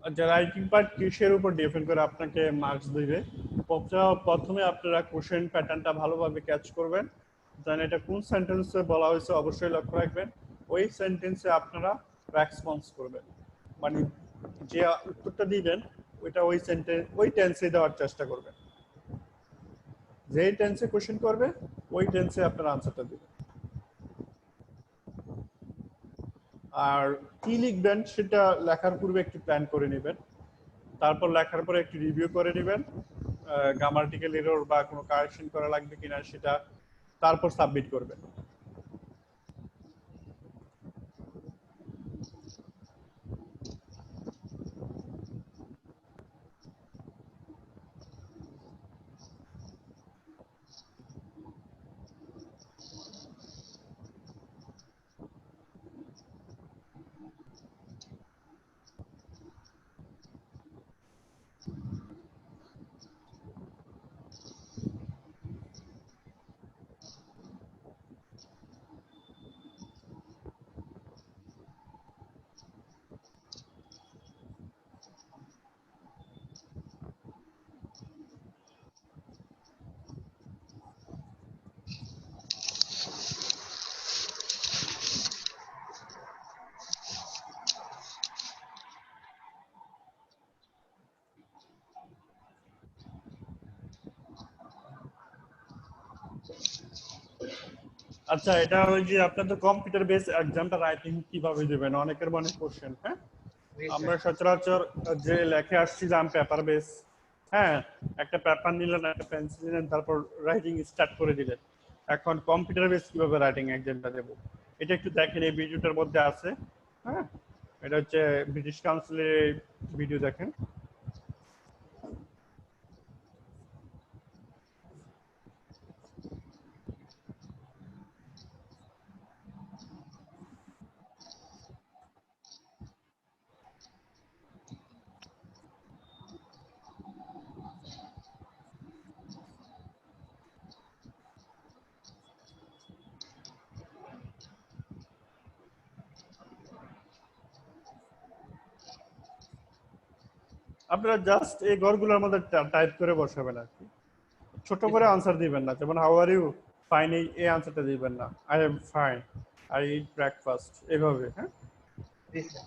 [SPEAKER 2] আচ্ছা, রাইটিং পার্ট কিসের উপর ডিপেন্ড করে আপনাকে মার্কস দিবে? প্রথমে আপনারা কোশ্চেন প্যাটার্নটা ভালোভাবে ক্যাচ করবেন, দেন এটা কোন সেন্টেন্সে বলা হয়েছে অবশ্যই লক্ষ্য রাখবেন। ওই সেন্টেন্সে আপনারা রেসপন্স করবেন, মানে যে উত্তরটা দিবেন ওইটা ওই সেন্টেন্স ওই টেন্সে দেওয়ার চেষ্টা করবেন। যে টেন্সে কোশ্চেন করবে ওই টেন্সে আপনার আনসারটা দিবেন। আর কি লিখবেন সেটা লেখার পূর্বে একটু প্ল্যান করে নেবেন, তারপর লেখার পরে একটু রিভিউ করে নেবেন গ্রামাটিক্যাল এরর বা কোনো কারেকশন করা লাগবে কিনা সেটা, তারপর সাবমিট করবেন। আচ্ছা, এটা ওই যে আপনাদের কম্পিউটার বেস এক্সামটা রাইটিং কিভাবে দিবেন অনেকের মনে কোশ্চেন। হ্যাঁ, আমরা সচরাচর যে লেখে আসছিলাম পেপার বেস, হ্যাঁ, একটা পেপার নিলেন, একটা পেন্সিল নিলেন, তারপর রাইটিং স্টার্ট করে দিলেন। এখন কম্পিউটার বেস কিভাবে রাইটিং এক্সামটা দেব এটা একটু দেখেন, এই ভিডিওটার মধ্যে আছে। হ্যাঁ, এটা হচ্ছে ব্রিটিশ কাউন্সিলের ভিডিও, দেখেন। আপনারা জাস্ট এই ঘরগুলোর মধ্যে টাইপ করে বসাবেন আর কি, ছোট করে আনসার দিবেন না। যেমন হাউ আর ইউ, ফাইন, এই আনসারটা দিবেন না। I am fine, I eat breakfast, এভাবে। হ্যাঁ,
[SPEAKER 3] জি স্যার।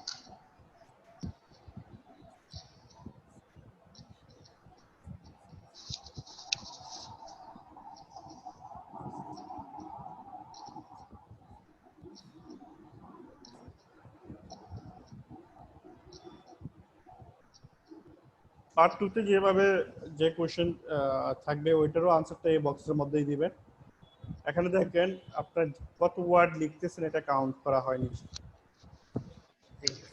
[SPEAKER 2] পার্ট 2 তে যেভাবে যে কোশ্চেন থাকবে ওইটারও আনসারটা এই বক্সের মধ্যেই দিবেন। এখানে দেখেন আপনার কত ওয়ার্ড লিখতেছেন এটা কাউন্ট করা হয়নি।
[SPEAKER 3] জি স্যার।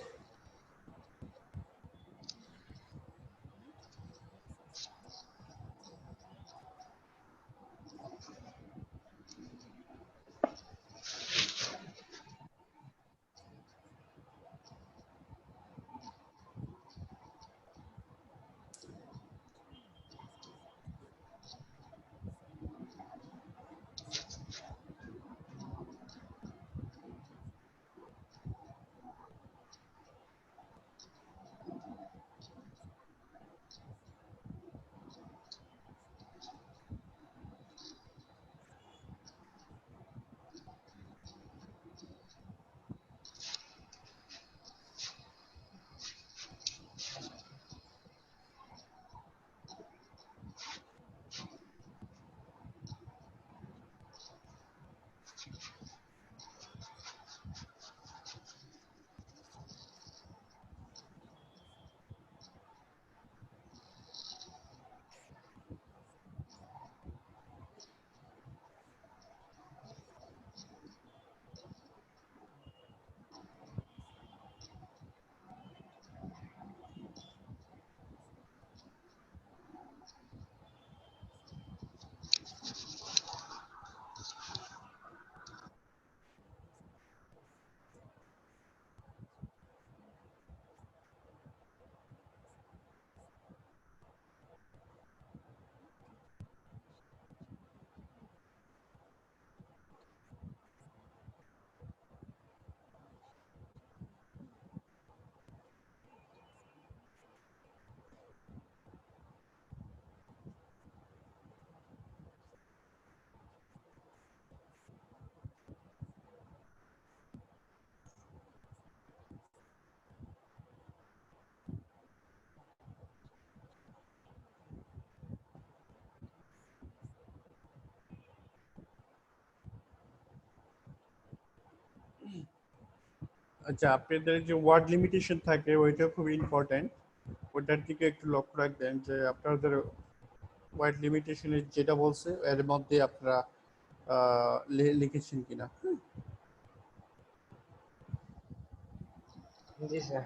[SPEAKER 2] আচ্ছা, আপনাদের যে ওয়ার্ড লিমিটেশন থাকে ওইটা খুব ইম্পর্টেন্ট, ওটার দিকে একটু লক্ষ্য রাখবেন যে আপনাদের ওয়ার্ড লিমিটেশনে যেটা বলছে এর মধ্যে আপনারা লিখেছেন কিনা।
[SPEAKER 3] জি স্যার।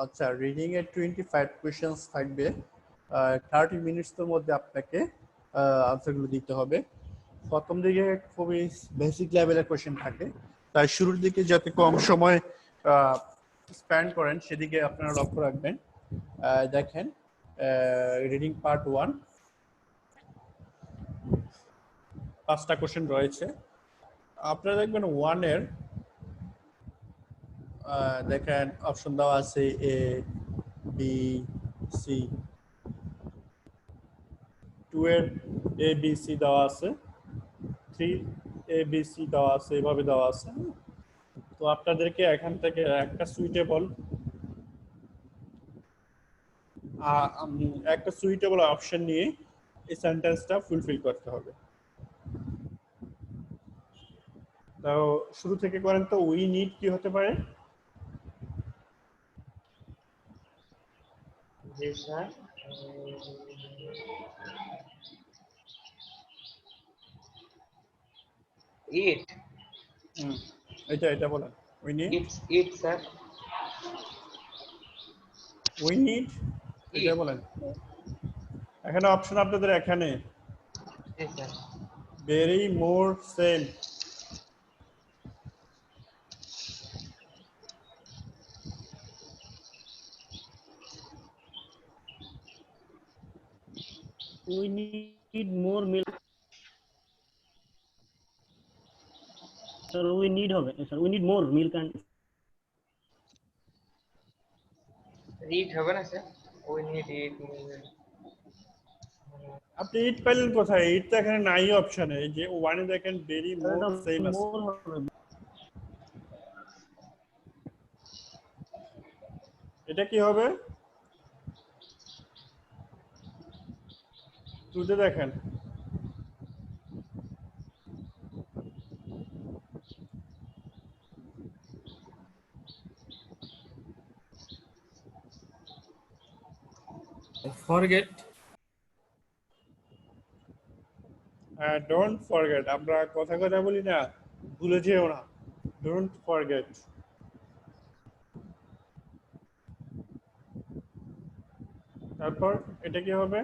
[SPEAKER 2] আচ্ছা, রিডিং এর 25 কোশ্চেন্স থাকবে, 30 মিনিটসের মধ্যে আপনাকে আনসারগুলো দিতে হবে। প্রথম দিকে খুবই বেসিক লেভেলের কোশ্চেন থাকে, তাই শুরুর দিকে যাতে কম সময় স্পেন্ড করেন সেদিকে আপনারা লক্ষ্য রাখবেন। দেখেন, রিডিং পার্ট 1 5টা কোশ্চেন রয়েছে। আপনারা দেখবেন 1 এর দেখেন অপশন দেওয়া আছে এ বি সি, 2 এর এ বি সি দেওয়া আছে, 3 এ বি সি দেওয়া আছে, এভাবে দেওয়া আছে। তো আপনাদেরকে এখান থেকে একটা সুইটেবল অপশন নিয়ে এই সেন্টেন্সটা ফুলফিল করতে হবে। তো শুরু থেকে করেন তো, উই নিড কি হতে পারে?
[SPEAKER 3] জি স্যার। ইট।
[SPEAKER 2] এটা বলেন, we need.
[SPEAKER 3] It sir.
[SPEAKER 2] We need, এটা বলেন। এখানে অপশন আপনাদের এখানে
[SPEAKER 3] জি sir.
[SPEAKER 2] Very, more, same.
[SPEAKER 7] We need more milk. Sir, we need হবে। Sir, we need more milk and
[SPEAKER 3] read হবে না স্যার? উই নিড ইট।
[SPEAKER 2] আপনি ইট পেলেন কোথায়? ইট তো এখানে নাই অপশনে। এই যে ওয়ানে দেখেন ভেরি, মোর, সেম আছে।
[SPEAKER 7] more হবে।
[SPEAKER 2] এটা কি হবে? টুতে দেখেন
[SPEAKER 8] forget,
[SPEAKER 2] ডোন্ট ফরগেট। আমরা কথা বলি না, ভুলে যেও না, ডোন্ট ফরগেট। তারপর এটা কি হবে?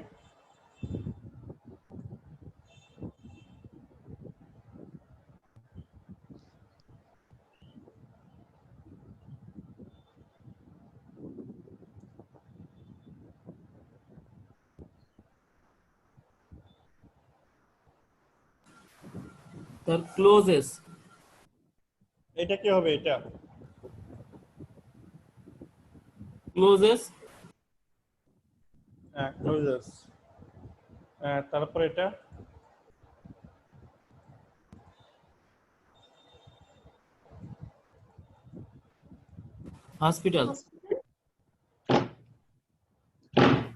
[SPEAKER 8] the closes,
[SPEAKER 2] এটা কি হবে? এটা
[SPEAKER 8] closes,
[SPEAKER 2] ক্লোজেস। তারপর এটা
[SPEAKER 8] hospital,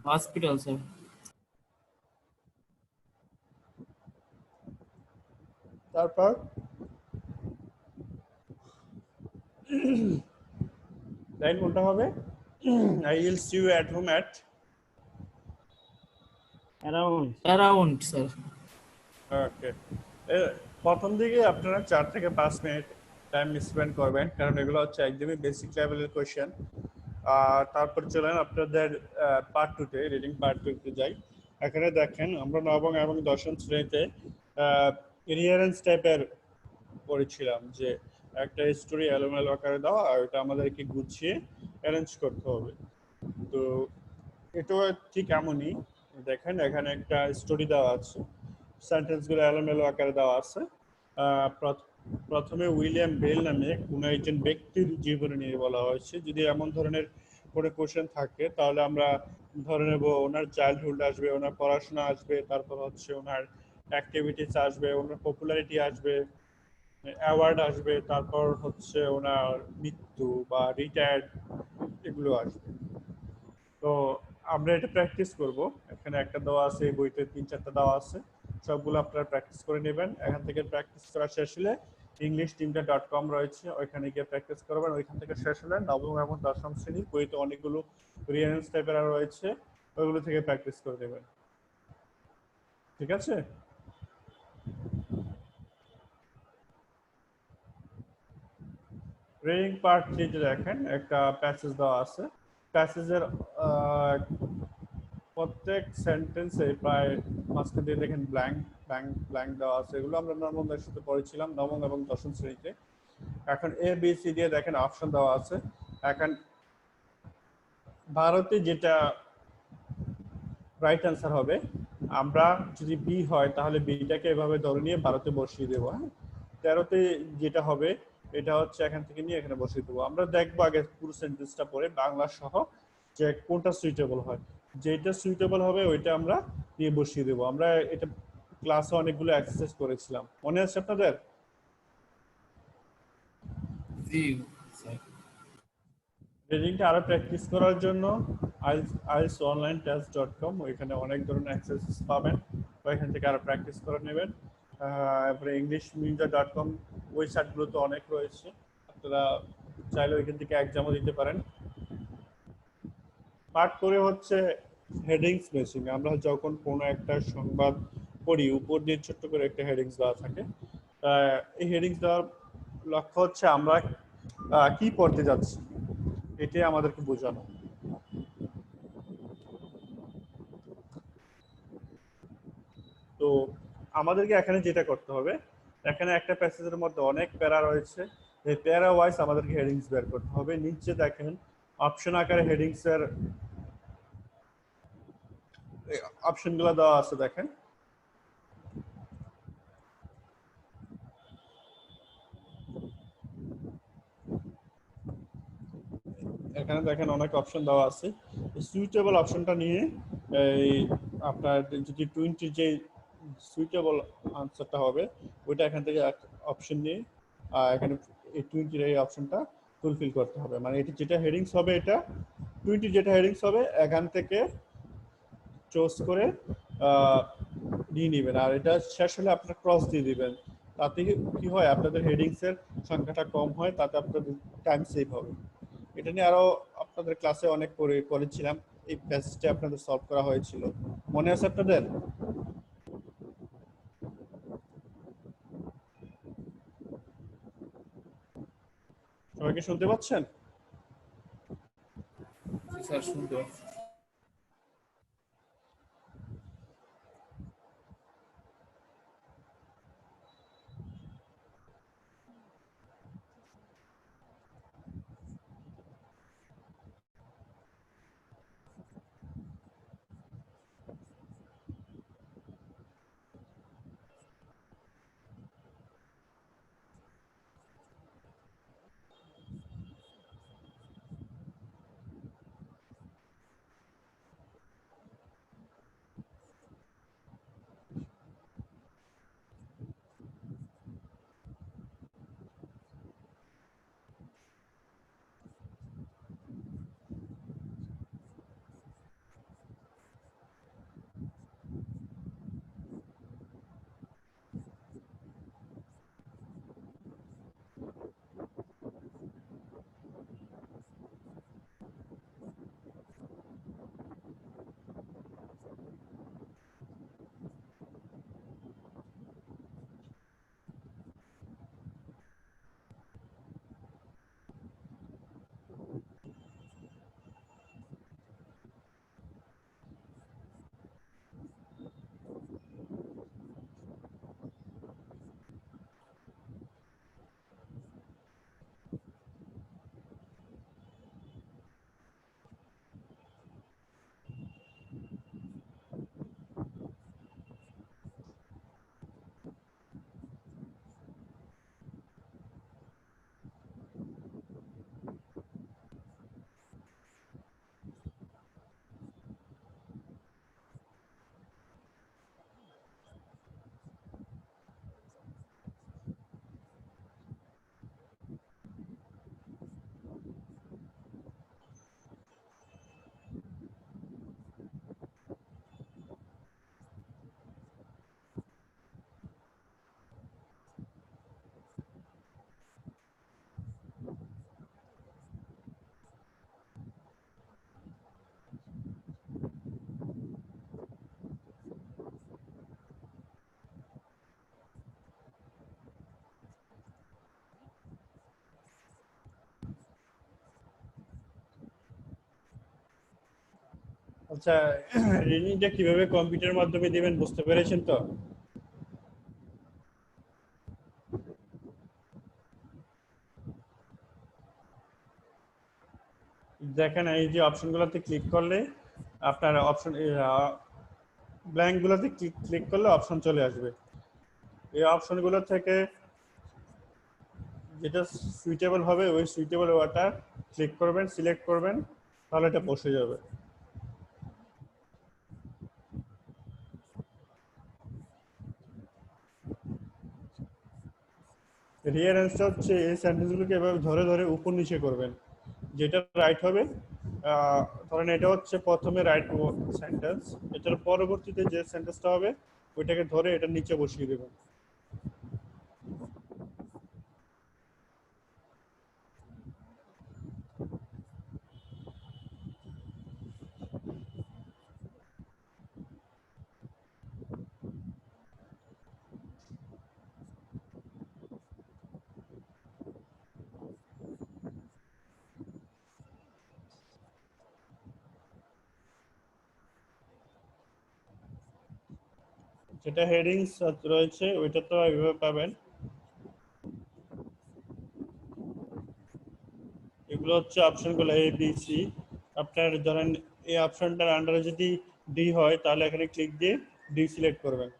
[SPEAKER 8] hospital sir,
[SPEAKER 2] তারপর লাইন কোনটা হবে? I will see you at home at
[SPEAKER 8] around sir,
[SPEAKER 2] ওকে। প্রথম দিকে আপনারা 4 থেকে 5 মিনিট টাইম স্পেন্ড করবেন, কারণ এগুলো হচ্ছে একদমই বেসিক লেভেলের কোশ্চেন। তারপর চলেন আপনাদের পার্ট 2 তে, রিডিং পার্ট 2 তে যাই। এখানে দেখেন আমরা নবম এবং দশম শ্রেণীতে রিয়ারেন্স টাইপের পড়েছিলাম যে একটা স্টোরি এলোমেলো আকারে দেওয়া আর ওটা আমাদেরকে গুছিয়ে অ্যারেঞ্জ করতে হবে। তো এটাও ঠিক এমনই। দেখেন এখানে একটা স্টোরি দেওয়া আছে, সেন্টেন্সগুলো এলোমেলো আকারে দেওয়া আছে। প্রথমে উইলিয়াম বেল নামে কোনো একজন ব্যক্তির জীবনী নিয়ে বলা হয়েছে। যদি এমন ধরনের কোনো কোশ্চেন থাকে তাহলে আমরা ধরে নেব ওনার চাইল্ডহুড আসবে, ওনার পড়াশোনা আসবে, তারপর হচ্ছে ওনার অ্যাক্টিভিটিস আসবে, ওনার পপুলারিটি আসবে, অ্যাওয়ার্ড আসবে, তারপর হচ্ছে ওনার মৃত্যু বা রিটায়ার্ড, এগুলো আসবে। তো আমরা এটা প্র্যাকটিস করব। এখানে একটা দেওয়া আছে, এই বইতে 3-4টা দেওয়া আছে, সবগুলো আপনারা প্র্যাকটিস করে নেবেন। এখান থেকে প্র্যাকটিস করা শেষ হলে englishtimta.com রয়েছে, ওইখানে গিয়ে প্র্যাকটিস করবেন। ওইখান থেকে শেষ হলে নবম এবং দশম শ্রেণীর বইতে অনেকগুলো রিয়ারেন্স টাইপের রয়েছে, ওইগুলো থেকে প্র্যাকটিস করে নেবেন। ঠিক আছে? রিডিং পার্ট 3 তে দেখেন একটা প্যাসেজ দেওয়া আছে। প্যাসেজের প্রত্যেক সেন্টেন্সে প্রায় মাঝখান দিয়ে দেখেন ব্ল্যাঙ্ক ব্ল্যাঙ্ক ব্ল্যাঙ্ক দেওয়া আছে। এগুলো আমরা নবমদের সাথে পড়েছিলাম, নবম এবং দশম শ্রেণীতে। এখন এ বি সি দিয়ে দেখেন অপশন দেওয়া আছে। এখন ভারতে যেটা রাইট অ্যান্সার হবে, আমরা যদি বি হয় তাহলে বিটাকে এভাবে ধরে নিয়ে ভারতে বসিয়ে দেবো। হ্যাঁ, 13তে যেটা হবে এটা হচ্ছে এখান থেকে নিয়ে এখানে বসিয়ে দেবো। আমরা দেখবো আগে পুরো সেন্টেন্সটা পড়ে বাংলা সহ যে কোনটা সুইটেবল হয়। যেটা সুইটেবল হবে ওইটা আমরা নিয়ে বসিয়ে দেবো। আমরা এটা ক্লাসে অনেকগুলো এক্সারসাইজ করেছিলাম, মনে আছে আপনাদের?
[SPEAKER 8] জি স্যার।
[SPEAKER 2] রিডিংটা আরো প্র্যাকটিস করার জন্য ielsonlinetest.com, ওইখানে অনেক ধরনের এক্সারসাইজ পাবেন, ওইখান থেকে আরো প্র্যাকটিস করে নেবেন। তারপরে englishmedia.com ওয়েবসাইটগুলো তো অনেক রয়েছে, আপনারা চাইলে ওইখান থেকে এক্সামও দিতে পারেন। পার্ট করে হচ্ছে হেডিংস মেশিং। আমরা যখন কোনো একটা সংবাদ পড়ি, উপর দিয়ে ছোট্ট করে একটা হেডিংস দেওয়া থাকে। এই হেডিংস দেওয়ার লক্ষ্য হচ্ছে আমরা কি পড়তে যাচ্ছি এটাই আমাদেরকে বোঝানো। তো আমাদেরকে এখানে যেটা করতে হবে, এখানে একটা প্যাসেজের মধ্যে অনেক প্যারা রয়েছে, এই প্যারা ওয়াইজ আমাদেরকে হেডিংস বের করতে হবে। নিচে দেখেন অপশন আকারে হেডিংস এর অপশনগুলো দেওয়া আছে, দেখেন এখানে দেখেন অনেক অপশন দেওয়া আছে। সুইটেবল অপশনটা নিয়ে এই আপনার যদি 20 যে সুইটেবল আনসারটা হবে ওইটা এখান থেকে অপশন নিয়ে এখানে এই 20 এই অপশনটা ফুলফিল করতে হবে। মানে এটি যেটা হেডিংস হবে, এটা 20 যেটা হেডিংস হবে এখান থেকে চুজ করে নিয়ে নেবেন, আর এটা শেষ হলে আপনার ক্রস দিয়ে দিবেন। তাতে কি হয়, আপনাদের হেডিংস এর সংখ্যাটা কম হয়, তাতে আপনাদের টাইম সেভ হবে। এটা নিয়ে আরো আপনাদের ক্লাসে অনেক করেছিলাম, এই প্যাসেজটা আপনাদের সলভ করা হয়েছিল, মনে আছে আপনাদের? সবাই কি শুনতে পাচ্ছেন?
[SPEAKER 8] জি স্যার, শুনতে পাচ্ছি।
[SPEAKER 2] আচ্ছা, রিনিংটা কিভাবে কম্পিউটারের মাধ্যমে দিবেন বুঝতে পেরেছেন তো? দেখেন এই যে অপশনগুলোতে ক্লিক করলে আপনার অপশন ব্ল্যাঙ্কগুলোতে ক্লিক করলে অপশন চলে আসবে। এই অপশনগুলো থেকে যেটা সুইটেবল হবে ওই সুইটেবল ওয়াটা ক্লিক করবেন, সিলেক্ট করবেন, তাহলে এটা বসে যাবে। রিয়ারেন্সটা হচ্ছে এই সেন্টেন্সগুলোকে এভাবে ধরে ধরে উপর নিচে করবেন, যেটা রাইট হবে। ধরেন এটা হচ্ছে প্রথমে রাইট সেন্টেন্স, এটার পরবর্তীতে যে সেন্টেন্সটা হবে ওইটাকে ধরে এটা নিচে বসিয়ে দেবেন। যেটা হেডিংস রয়েছে ওইটা তো এইভাবে পাবেন। এগুলো হচ্ছে অপশনগুলো এ বি সি। আপনার ধরেন এই অপশনটার আন্ডারে যদি ডি হয় তাহলে এখানে ক্লিক দিয়ে ডি সিলেক্ট করবেন।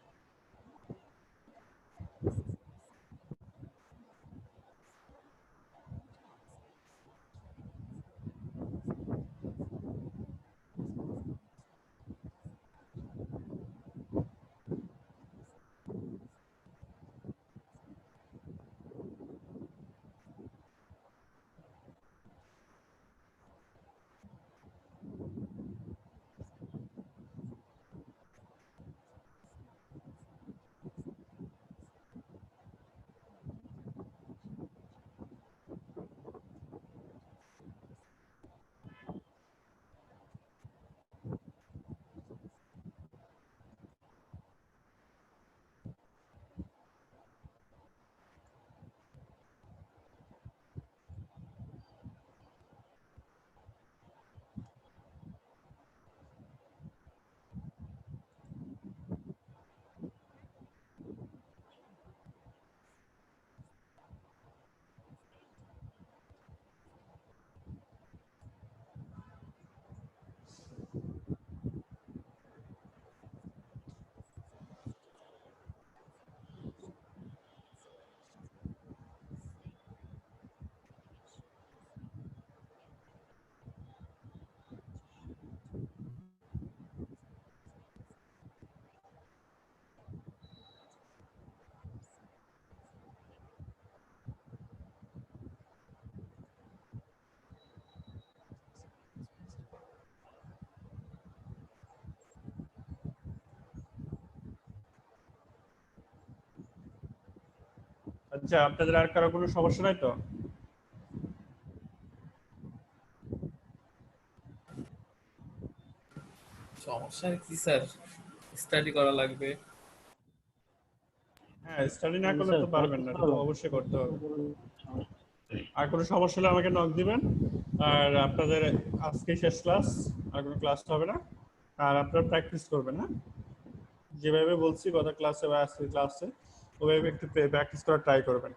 [SPEAKER 2] আচ্ছা, আপনাদের আর কারো কোনো সমস্যা নাই তো?
[SPEAKER 8] সমস্যা কি স্যার? স্টাডি করা লাগবে।
[SPEAKER 2] হ্যাঁ, স্টাডি না করলে
[SPEAKER 7] স্যার
[SPEAKER 2] তো পারবেন না, এটা তো অবশ্যই করতে হবে। আর কোনো সমস্যা হলে আমাকে নক দিবেন। আর আপনাদের আজকে শেষ ক্লাস, আর কোনো ক্লাস হবে না। আর আপনারা প্র্যাকটিস করবেন, হ্যাঁ? যেভাবে বলছি গত ক্লাসে বা আজকের ক্লাসে ওইভাবে একটু প্র্যাকটিস করার ট্রাই করবেন।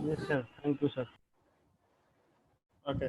[SPEAKER 7] Yes, sir. Thank you, sir.
[SPEAKER 2] Okay.